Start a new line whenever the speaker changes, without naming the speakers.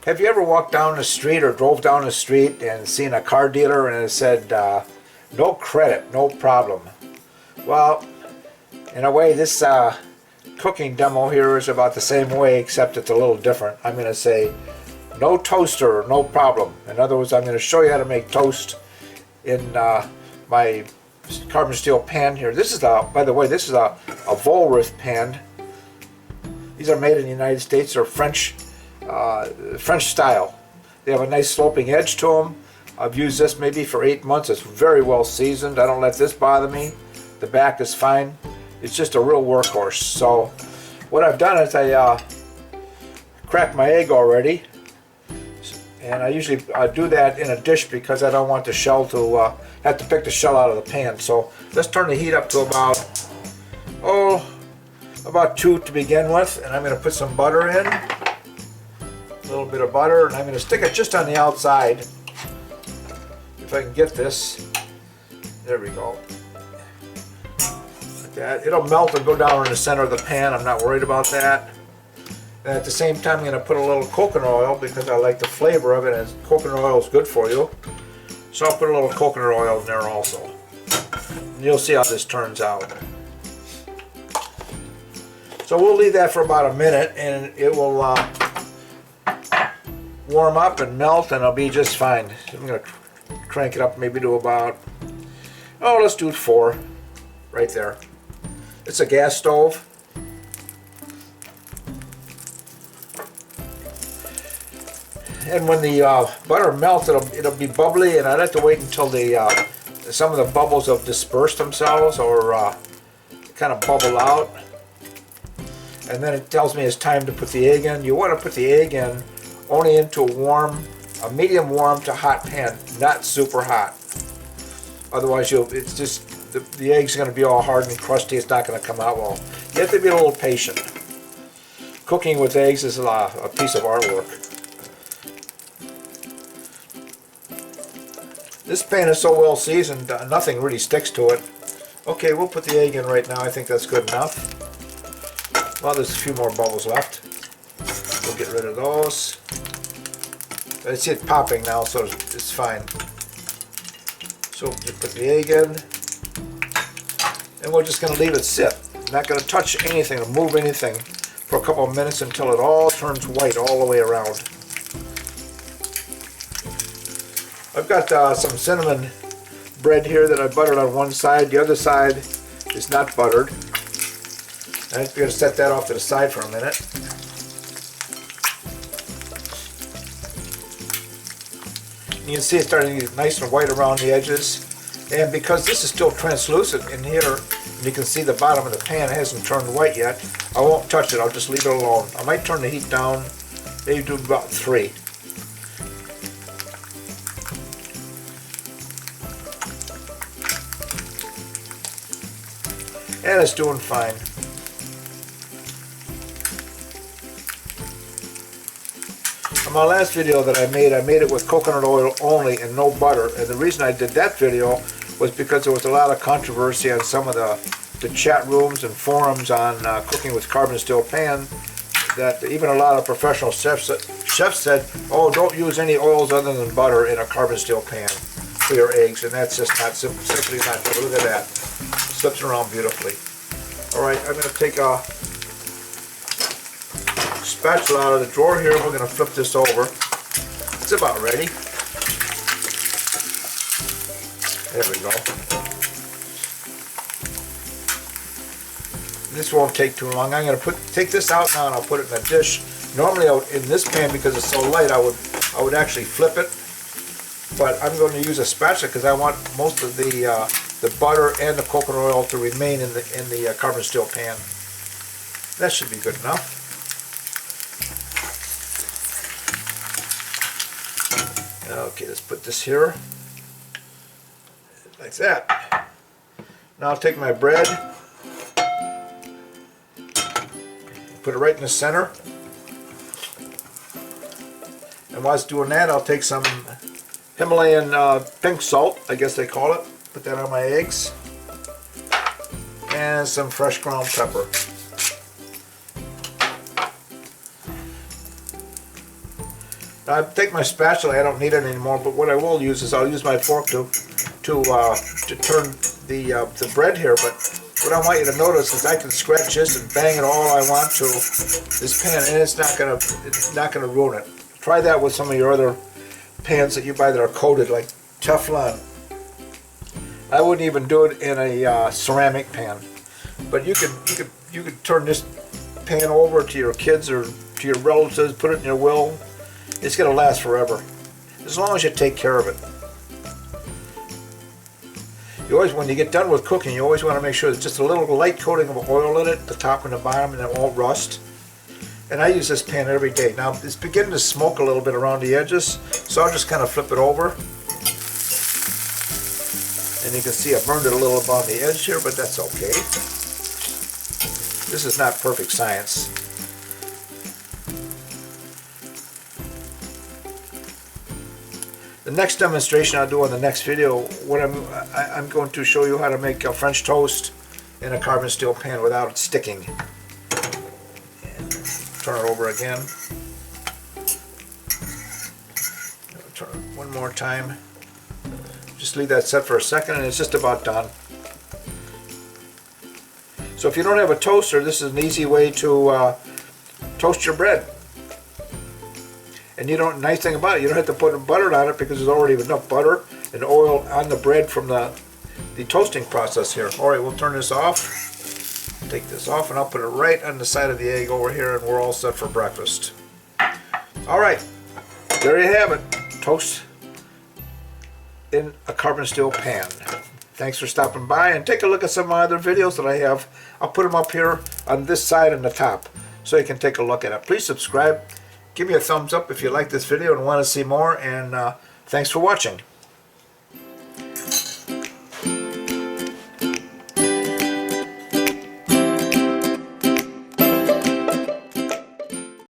Have you ever walked down the street or drove down the street and seen a car dealer and it said, no credit, no problem? Well, in a way, this cooking demo here is about the same way, except it's a little different. I'm going to say, no toaster, no problem. In other words, I'm going to show you how to make toast in my carbon steel pan here. This is, by the way, this is a Vollrith pan. These are made in the United States. They're French style. They have a nice sloping edge to them. I've used this maybe for 8 months. It's very well seasoned. I don't let this bother me. The back is fine. It's just a real workhorse. So what I've done is I cracked my egg already, and I usually do that in a dish because I don't want the shell to have to pick the shell out of the pan. So let's turn the heat up to about 2 to begin with, and I'm going to put some butter in. A little bit of butter, and I'm going to stick it just on the outside. If I can get this. There we go. Like that. It'll melt and go down in the center of the pan. I'm not worried about that. And at the same time, I'm going to put a little coconut oil because I like the flavor of it, and coconut oil is good for you. So I'll put a little coconut oil in there also. And you'll see how this turns out. So we'll leave that for about a minute, and it will warm up and melt, and it'll be just fine. I'm going to crank it up maybe to about, let's do 4 right there. It's a gas stove. And when the butter melts, it'll be bubbly, and I like to wait until some of the bubbles have dispersed themselves or kind of bubble out. And then it tells me it's time to put the egg in. You want to put the egg in only into a medium warm to hot pan, not super hot. Otherwise, it's just the egg's going to be all hard and crusty. It's not going to come out well. You have to be a little patient. Cooking with eggs is a piece of artwork. This pan is so well seasoned, nothing really sticks to it. Okay, we'll put the egg in right now. I think that's good enough. Well, there's a few more bubbles left. We'll get rid of those. I see it popping now, so it's fine. So you put the egg in, and we're just going to leave it sit. Not going to touch anything or move anything for a couple of minutes until it all turns white all the way around. I've got some cinnamon bread here that I buttered on one side. The other side is not buttered. I'm just going to set that off to the side for a minute. You can see it's starting to get nice and white around the edges. And because this is still translucent in here, and you can see the bottom of the pan hasn't turned white yet, I won't touch it. I'll just leave it alone. I might turn the heat down, maybe do about 3. And it's doing fine. On my last video that I made it with coconut oil only and no butter. And the reason I did that video was because there was a lot of controversy on some of the chat rooms and forums on cooking with carbon steel pan, that even a lot of professional chefs said, oh, don't use any oils other than butter in a carbon steel pan for your eggs. And that's just simply not true. Look at that. Slips around beautifully. Alright, I'm going to take a spatula out of the drawer here. We're going to flip this over. It's about ready. There we go. This won't take too long. I'm going to take this out now and I'll put it in a dish. Normally in this pan, because it's so light, I would actually flip it. But I'm going to use a spatula because I want most of the butter and the coconut oil to remain in the carbon steel pan. That should be good enough. Okay, let's put this here like that. Now I'll take my bread, put it right in the center, and while it's doing that, I'll take some Himalayan pink salt, I guess they call it. Put that on my eggs, and some fresh ground pepper. Now, I take my spatula, I don't need it anymore, but what I will use is I'll use my fork to turn the bread here. But what I want you to notice is I can scratch this and bang it all I want to this pan, and it's not gonna ruin it. Try that with some of your other pans that you buy that are coated like Teflon. I wouldn't even do it in a ceramic pan, but you could turn this pan over to your kids or to your relatives, put it in your will. It's going to last forever, as long as you take care of it. You always, when you get done with cooking, you always want to make sure there's just a little light coating of oil in it, the top and the bottom, and it won't rust. And I use this pan every day. Now it's beginning to smoke a little bit around the edges, so I'll just kind of flip it over. And you can see I burned it a little on the edge here, but that's okay. This is not perfect science. The next demonstration I'll do on the next video, what I'm going to show you how to make a French toast in a carbon steel pan without it sticking. And turn it over again. Turn it one more time. Just leave that set for a second and it's just about done. So if you don't have a toaster, this is an easy way to toast your bread. And nice thing about it, you don't have to put butter on it because there's already enough butter and oil on the bread from the toasting process here. Alright, we'll turn this off. Take this off and I'll put it right on the side of the egg over here and we're all set for breakfast. Alright, there you have it. Toast in a carbon steel pan. Thanks for stopping by and take a look at some of my other videos that I have. I'll put them up here on this side and the top so you can take a look at it. Please subscribe. Give me a thumbs up if you like this video and want to see more, and thanks for watching.